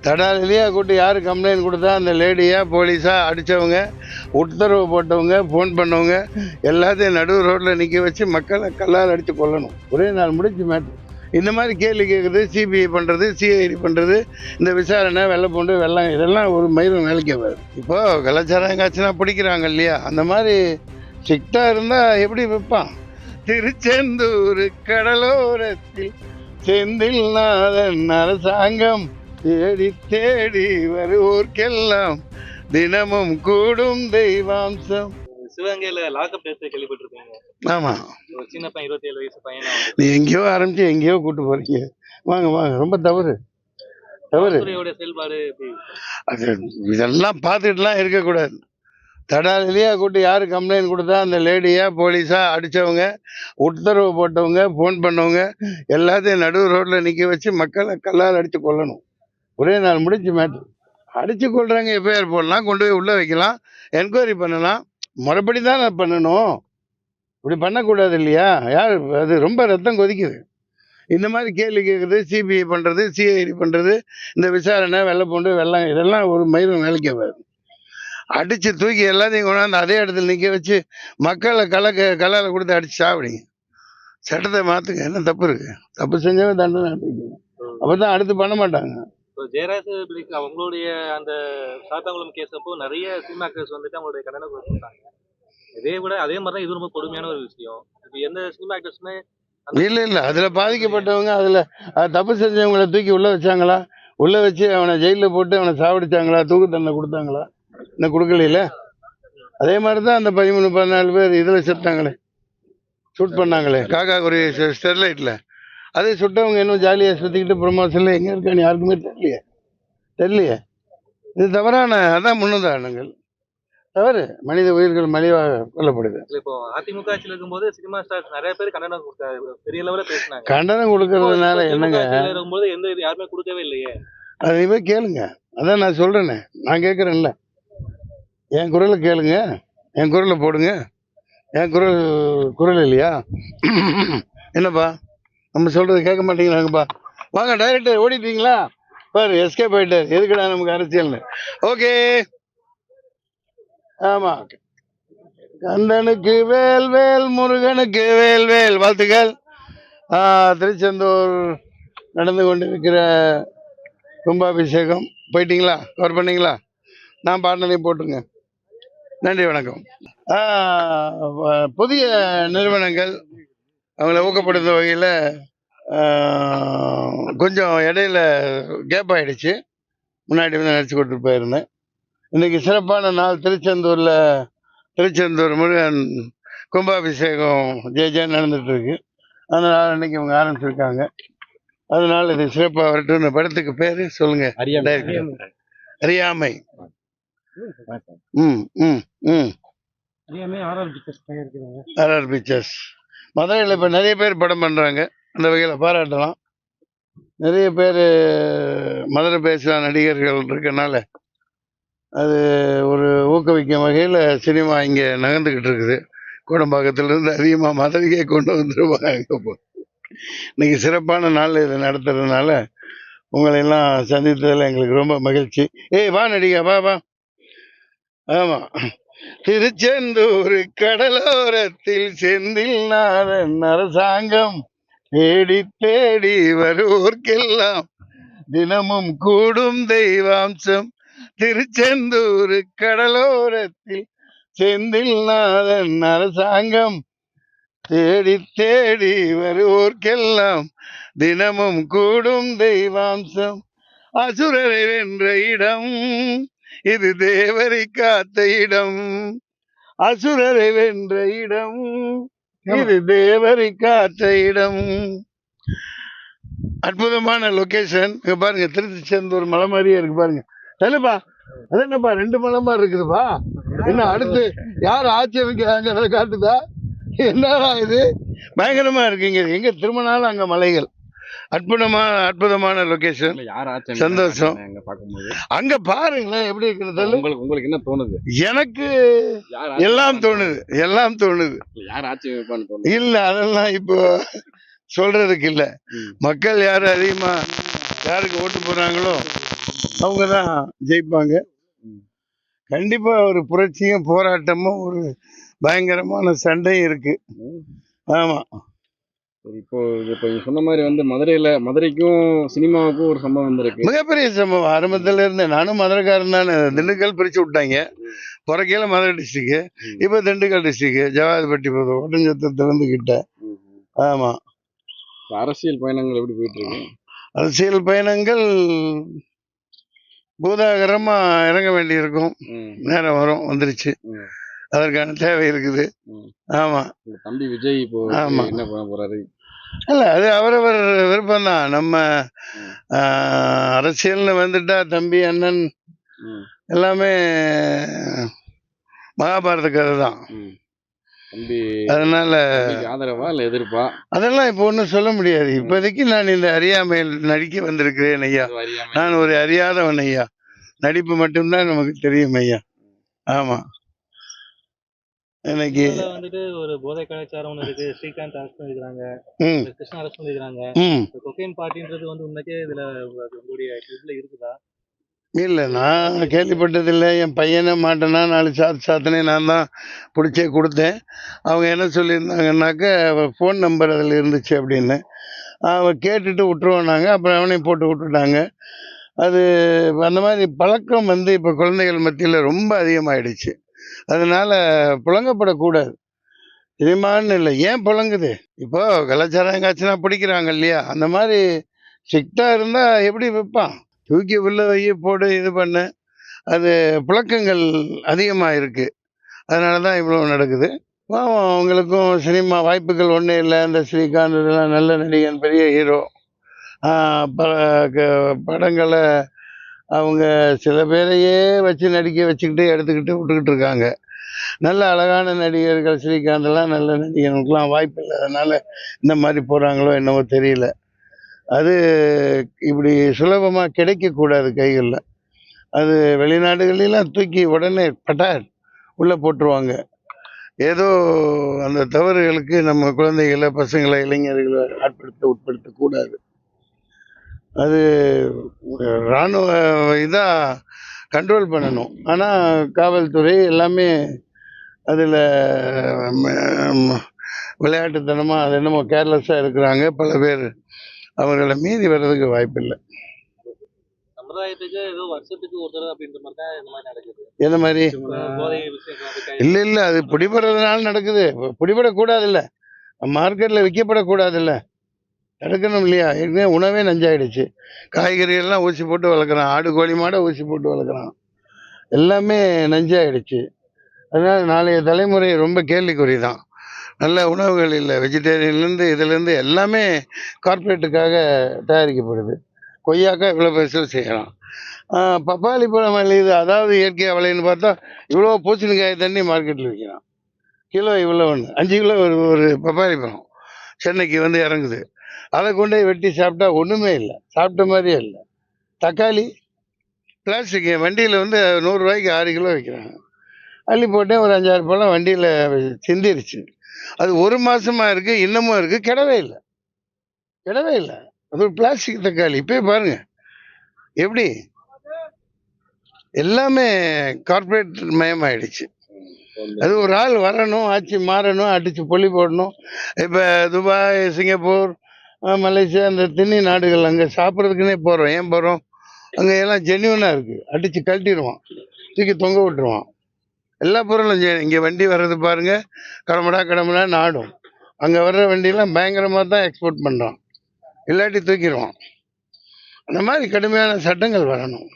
தடாலிலேயே கூட்டி யார் கம்ப்ளைண்ட் கொடுத்தா அந்த லேடியா போலீஸா அடித்தவங்க உத்தரவு போட்டவங்க ஃபோன் பண்ணவங்க எல்லாத்தையும் நடு ரோட்டில் நிற்க வச்சு மக்களை கல்லால் அடித்து கொல்லணும். ஒரே நாள் முடிஞ்சு மேட்ரு. இந்த மாதிரி கேள்வி கேட்குறது, சிபிஐ பண்ணுறது, சிஐடி பண்ணுறது, இந்த விசாரணை வெள்ளை பூண்டு வெள்ளம் இதெல்லாம் ஒரு மயிரும் வேலைக்கு வரும். இப்போது கலாச்சாரம் காட்சினா பிடிக்கிறாங்க இல்லையா, அந்த மாதிரி ஸ்ட்ரிக்டாக இருந்தால் எப்படி வைப்பான்? திருச்செந்தூர் கடலோரத்தில் செந்தில் நாதன் அரசாங்கம் தேடி தேடி வருவோர்க்கெல்லாம் தினமும் கூடும் தெய்வாம்சம். சிவகங்கையில லாக்அப் டெத் கேள்விப்பட்டிருக்கீங்க? ஆமா, ஒரு சின்ன பையன் 27 வயசு பையனா நீ எங்கேயோ ஆரம்பிச்சு எங்கேயோ கூட்டு போறீங்க. வாங்க வாங்க, ரொம்ப தவறு தவறு. செயல்பாடு அது இதெல்லாம் பார்த்துட்டுலாம் இருக்கக்கூடாது. தடாலிலேயே கூட்டி யார் கம்ப்ளைண்ட் கொடுத்தா அந்த லேடியா போலீஸா அடித்தவங்க உத்தரவு போட்டவங்க ஃபோன் பண்ணவங்க எல்லாத்தையும் நடு ரோட்டில் நிற்க வச்சு மக்களை கல்லால் அடித்து கொல்லணும். ஒரே நாள் முடிஞ்சு மேட்ரு. அடித்து கொள்றாங்க, எஃப்ஐஆர் போடலாம், கொண்டு போய் உள்ளே வைக்கலாம், என்கொயரி பண்ணலாம். முறைப்படி தான் பண்ணணும், இப்படி பண்ணக்கூடாது இல்லையா? யார் அது? ரொம்ப ரத்தம் கொதிக்குது. இந்த மாதிரி கேள்வி கேட்குறது, சிபிஐ பண்ணுறது, சிஐடி பண்ணுறது, இந்த விசாரணை வெள்ளை பூண்டு வெள்ளம் இதெல்லாம் ஒரு மயிரும் வேலைக்கு வரும். அடித்து தூக்கி எல்லாத்தையும் கொண்டாந்து அதே இடத்துல நிற்க வச்சு மக்களை கல்லால் கொடுத்து அடித்து சாப்பிடுங்க. சட்டத்தை மாற்றுங்க. என்ன தப்பு இருக்குது? தப்பு செஞ்சவங்க தண்டனை அனுப்பிக்கணும். அப்போ தான் அடுத்து பண்ண மாட்டாங்க. ஜெயராஜ் அவங்களுடைய அந்த சாத்தாங்குளம் கேஸ் அப்போ நிறைய சினிமா கேஸ் வந்துட்டு அவங்களுடைய கண்டனம் கொடுத்துருக்காங்க. இதே விட அதே மாதிரி தான் இது ரொம்ப கொடுமையான ஒரு விஷயம். இப்போ எந்த சினிமா ஆக்டர்ஸுமே இல்லை அதில் பாதிக்கப்பட்டவங்க, அதில் தப்பு செஞ்சவங்களை தூக்கி உள்ளே வச்சாங்களா? உள்ளே வச்சு அவனை ஜெயிலில் போட்டு அவனை சாவடிச்சாங்களா? தூக்கு தண்டனை கொடுத்தாங்களா? இன்னும் கொடுக்கல. அதே மாதிரி தான் அந்த 13-14 பேர் இதில் செத்தாங்களே, ஷூட் பண்ணாங்களே காக்காக்குடி ஸ்டெர்லைட்டில். அதே சுட்டவங்க இன்னும் ஜாலியாக சுற்றிக்கிட்டு ப்ரொமோஷனில் எங்கே இருக்கான்னு யாருக்குமே தெரியலையே. இது தவறான அதான் முன்னுதாரணங்கள். தவறு. மனித உயிர்கள் மலிவாக கொல்லப்படுது. இப்போ அதிமுக ஆட்சியில் இருக்கும்போது சினிமா ஸ்டார்ஸ் நிறைய பேர் கண்டனம் கொடுத்தாங்க, பெரிய லெவலில் பேசினாங்க. கண்டனம் கொடுக்கறதுனால என்னங்க? இருக்கும்போது எந்த இது யாருமே கொடுக்கவே இல்லையே. அதையுமே கேளுங்க. அதான் நான் சொல்கிறேனே, நான் கேட்குறேன்ல, என் குரலை கேளுங்க, என் குரலை போடுங்க. என் குரல் இல்லையா? என்னப்பா நம்ம சொல்கிறது கேட்க மாட்டேங்கிறாங்கப்பா. வாங்க டைரக்டர், ஓடிட்டீங்களா பாரு, எஸ்கேப் ஆகிட்டார். எதுக்குடா நமக்கு அரசியல்னு. ஓகே, ஆமாம். கந்தனுக்கு வேல் வேல், முருகனுக்கு வேல் வேல். வாழ்த்துக்கள். திருச்செந்தூர் நடந்து கொண்டிருக்கிற கும்பாபிஷேகம் போயிட்டீங்களா? கவர் பண்ணீங்களா? நான் பாட்டினையும் போட்டுருங்க. நன்றி, வணக்கம். புதிய நிறுவனங்கள் அவங்கள ஊக்கப்படுத்தும் வகையில் கொஞ்சம் இடையில கேப் ஆகிடுச்சு. முன்னாடி வந்து நடிச்சு கொடுத்துட்டு போயிருந்தேன். இன்றைக்கி சிறப்பான நாள். திருச்செந்தூர் முருகன் கும்பாபிஷேகம் ஜெயஜெயன் நடந்துகிட்ருக்கு. அதனால் இன்றைக்கி அவங்க ஆரம்பிச்சிருக்காங்க. அதனால் இது சிறப்பாக வரட்டும். இந்த படத்துக்கு பேர் சொல்லுங்கள். அறியாமை. ஆர்ஆர் பிக்சர்ஸ் மதுரையில் இப்போ நிறைய பேர் படம் பண்ணுறாங்க. அந்த வகையில் பாராட்டலாம். நிறைய பேர் மதுரை பேசுகிற நடிகர்கள் இருக்கனால அது ஒரு ஊக்குவிக்கும் வகையில் சினிமா இங்கே நகர்ந்துக்கிட்டு இருக்குது. கோடம்பாக்கத்திலேருந்து அதிகமாக மதுரைக்கே கொண்டு வந்துருவாங்க. இன்னைக்கு சிறப்பான நாள் இதை நடத்துறதுனால உங்களையெல்லாம் சந்தித்ததில் எங்களுக்கு ரொம்ப மகிழ்ச்சி. வா நடிகா, வா. ஆமாம், திருச்செந்தூர் கடலோரத்தில் செந்தில் நாதன் அரசாங்கம் தேடி தேடி வருவோர்க்கெல்லாம் தினமும் கூடும் தெய்வாம்சம். திருச்செந்தூர் கடலோரத்தில் செந்தில் நாதன் அரசாங்கம் தேடி தேடி வருவோர்க்கெல்லாம் தினமும் கூடும் தெய்வாம்சம். அசுரரை வென்ற இடம் இது, தேவரை காத்த இடம். அசுரரை வென்ற இடம் இது, தேவரை காத்த இடம். அற்புதமான லொகேஷன். இங்க பாருங்க, திருச்செந்தூர் மலை மாதிரியே இருக்கு பாருங்க. தெரியலப்பா, அது என்னப்பா 2 மலை மாதிரி இருக்குதுப்பா. என்ன அடுத்து யார் ஆட்சி வைக்கிறாங்க காட்டுதா? என்னடா இது, பயங்கரமா இருக்குங்க. எங்க திரும்பினாலும் அங்க மலைகள். அற்புதமான லொகேஷன். சந்தோஷம். அங்க பாருங்களேன் எப்படி இருக்கிறது. உங்களுக்கு என்ன தோணுது? எனக்கு எல்லாம் தோணுது. இல்ல அதெல்லாம் இப்போ சொல்றதுக்கு இல்ல. மக்கள் யாரு அதிகமா யாருக்கு ஓட்டு போறாங்களோ அவங்க தான் ஜெயிப்பாங்க. ம். கண்டிப்பா ஒரு புரட்சியும் போராட்டமும் ஒரு பயங்கரமான சண்டையும் இருக்கு. ம். ஆமா. சரி, இப்போ நீங்க சொன்ன மாதிரி வந்து மதுரைக்கும் சினிமாவுக்கும் ஒரு சம்பவம் வந்திருக்கு. மிகப்பெரிய சம்பவம். ஆரம்பத்துல இருந்து நானும் மதுரைக்காரன் தானே. திண்டுக்கல் பிரிச்சு விட்டாங்க. பிறக்கையில மதுரை டிஸ்ட்ரிக்ட், ம். இப்போ திண்டுக்கல் டிஸ்ட்ரிக்ட், ஜவாதுப்பட்டி போதும் ஒட்டஞ்சத்திலிருந்து கிட்ட. ம். ஆமா. இப்ப அரசியல் பயணங்கள் எப்படி போயிட்டு இருக்கு? அரசியல் பயணங்கள் பூதாகரமா இறங்க வேண்டியிருக்கும். ம். நேரம் வரும், வந்துருச்சு. ம். அதற்கான தேவை இருக்குது. ம். ஆமா. உங்க தம்பி விஜய் இப்போ ஆமா. என்ன பண்ண போறாரு? இல்ல அது அவரவர் விருப்பம்தான். நம்ம ம். அரசியல்னு வந்துட்டா தம்பி அண்ணன் ம். எல்லாமே மகாபாரத கதை தான். ம். தம்பி அதனால தம்பிக்கு ஆதரவா இல்ல எதிர்ப்பா? அதெல்லாம் இப்போ ஒன்றும் சொல்ல முடியாது. இப்போதைக்கு நான் இந்த அறியாமையில் நடிக்க வந்திருக்கிறேன் ஐயா. அது அறியாமை. நான் ஒரு அறியாதவன் ஐயா. நடிப்பு மட்டும்தான் நமக்கு தெரியும் ஐயா. ஆமா. இன்னைக்கு இதுல வந்துட்டு ஒரு போதை கலாச்சாரம் ஒண்ணு இருக்கு. ஸ்ரீகாந்த் அரசு பண்ணிருக்காங்க, ம் கிருஷ்ணா அரசு பண்ணிருக்காங்க. ம் கொக்கைன் பார்ட்டின்றது வந்து உண்மைக்கே இதுல உங்களுடைய இதுல இருக்குதா? இல்லை, நான் கேள்விப்பட்டதில்லை. என் பையனை மாட்டேனா 4 சாத்தினே நான் தான் பிடிச்சே கொடுத்தேன். அவங்க என்ன சொல்லியிருந்தாங்கன்னாக்க ஃபோன் நம்பர் அதில் இருந்துச்சு அப்படின்னு. அவன் கேட்டுட்டு விட்டுருவோன்னாங்க. அப்புறம் அவனையும் போட்டு விட்டுட்டாங்க. அது அந்த மாதிரி பழக்கம் வந்து இப்போ குழந்தைகள் மத்தியில் ரொம்ப அதிகமாகிடுச்சு. அதனால புழங்கப்படக்கூடாது. சினிமான்னு இல்லை, ஏன் புழங்குது? இப்போ கலாச்சாரம் எங்காச்சுன்னா பிடிக்கிறாங்க இல்லையா? அந்த மாதிரி ஸ்ட்ரிக்டாக இருந்தால் எப்படி விற்பான்? தூக்கி உள்ள வை, போடு, இது பண்ணு. அது புழக்கங்கள் அதிகமாக இருக்கு. அதனால தான் இவ்வளோ நடக்குது. பாவம், அவங்களுக்கும் சினிமா வாய்ப்புகள் ஒன்றும் இல்லை. அந்த ஸ்ரீகாந்த் இதெல்லாம் நல்ல நடிகன், பெரிய ஹீரோ. பல படங்களை அவங்க சில பேரையே வச்சு நடிக்க வச்சுக்கிட்டு எடுத்துக்கிட்டு விட்டுக்கிட்டு இருக்காங்க. நல்ல அழகான நடிகர்கள் ஸ்ரீகாந்தெல்லாம் நல்ல நடிகனுக்கெலாம் வாய்ப்பு இல்லை. அதனால் இந்த மாதிரி போகிறாங்களோ என்னவோ தெரியல. அது இப்படி சுலபமாக கிடைக்கக்கூடாது கைகளில். அது வெளிநாடுகளெலாம் தூக்கி உடனே பட்டார் உள்ளே போட்டுருவாங்க. ஏதோ அந்த தவறுகளுக்கு நம்ம குழந்தைகளை, பசங்களை, இளைஞர்களை உட்படுத்தக்கூடாது. அது இராணுவ இதாக கண்ட்ரோல் பண்ணணும். ஆனால் காவல்துறை எல்லாமே அதில் விளையாட்டுத்தனமாக அது என்னமோ கேர்லெஸ்ஸாக இருக்கிறாங்க. பல பேர் அவர்களை மீறி வர்றதுக்கு வாய்ப்பில்லை. சமுதாயத்துக்கு ஏதோ வருஷத்துக்கு ஒரு தடவை அப்படின்ற மாதிரி தான் இந்த மாதிரி நடக்குது. எந்த மாதிரி? போதை விஷயம் இல்லை, அது பிடிபடுறதுனால நடக்குது. பிடிபடக்கூடாதுல்ல, மார்க்கெட்டில் விற்கப்படக்கூடாதுல்ல, தடுக்கணும் இல்லையா? ஏற்கனவே உணவே நஞ்சாயிடுச்சு. காய்கறிகள்லாம் ஊசி போட்டு வளர்க்குறான். ஆடு, கோழி, மாடை ஊசி போட்டு வளர்க்குறான். எல்லாமே நஞ்சாயிடுச்சு. அதனால நாளைய தலைமுறை ரொம்ப கேள்விக்குறி தான். நல்ல உணவுகள் இல்லை. வெஜிடேரியன்லேருந்து இதுலேருந்து எல்லாமே கார்ப்பரேட்டுக்காக தயாரிக்கப்படுது. கொய்யாக்காய் இவ்வளோ பெருசில் செய்யலாம். பப்பாளி பழம் விளையுது, அதாவது இயற்கையாக விளையுன்னு பார்த்தா இவ்வளோ பூசணிக்காய் தண்ணி மார்க்கெட்டில் விற்கிறான். கிலோ இவ்வளோ ஒன்று 5 கிலோ ஒரு பப்பாளி பழம் சென்னைக்கு வந்து இறங்குது. அதை கொண்டு போய் வெட்டி சாப்பிட்டா ஒன்றுமே இல்லை, சாப்பிட்ட மாதிரியே இல்லை. தக்காளி பிளாஸ்டிக் வண்டியில் வந்து 100 ரூபாய்க்கு 6 கிலோ விற்கிறாங்க. அள்ளி போட்டேன், ஒரு 5-6 பழம் வண்டியில் சிந்திருச்சு. அது 1 மாதமாக இருக்குது, இன்னமும் இருக்குது, கிடவே இல்லை, கிடவே இல்லை. அது ஒரு பிளாஸ்டிக் தக்காளி. இப்போயே பாருங்க எப்படி எல்லாமே கார்ப்பரேட் மயமாயிடுச்சு. அது ஒரு ஆள் வரணும், ஆட்சி மாறணும், அடித்து பொலி போடணும். இப்போ துபாய், சிங்கப்பூர், மலேசியா, இந்த திண்ணி நாடுகள் அங்கே சாப்பிட்றதுக்குன்னே போகிறோம். ஏன் போகிறோம்? அங்கே எல்லாம் ஜென்யூனாக இருக்குது. அடித்து கழட்டிடுவான், தூக்கி தொங்க விட்டுருவான். எல்லா பொருளும் இங்கே வண்டி வர்றது பாருங்கள், கடமடா நாடும். அங்கே வர்ற வண்டியெல்லாம் பயங்கரமாக தான் எக்ஸ்போர்ட் பண்ணுறான், இல்லாட்டி தூக்கிடுவான். அந்த மாதிரி கடுமையான சட்டங்கள் வரணும்.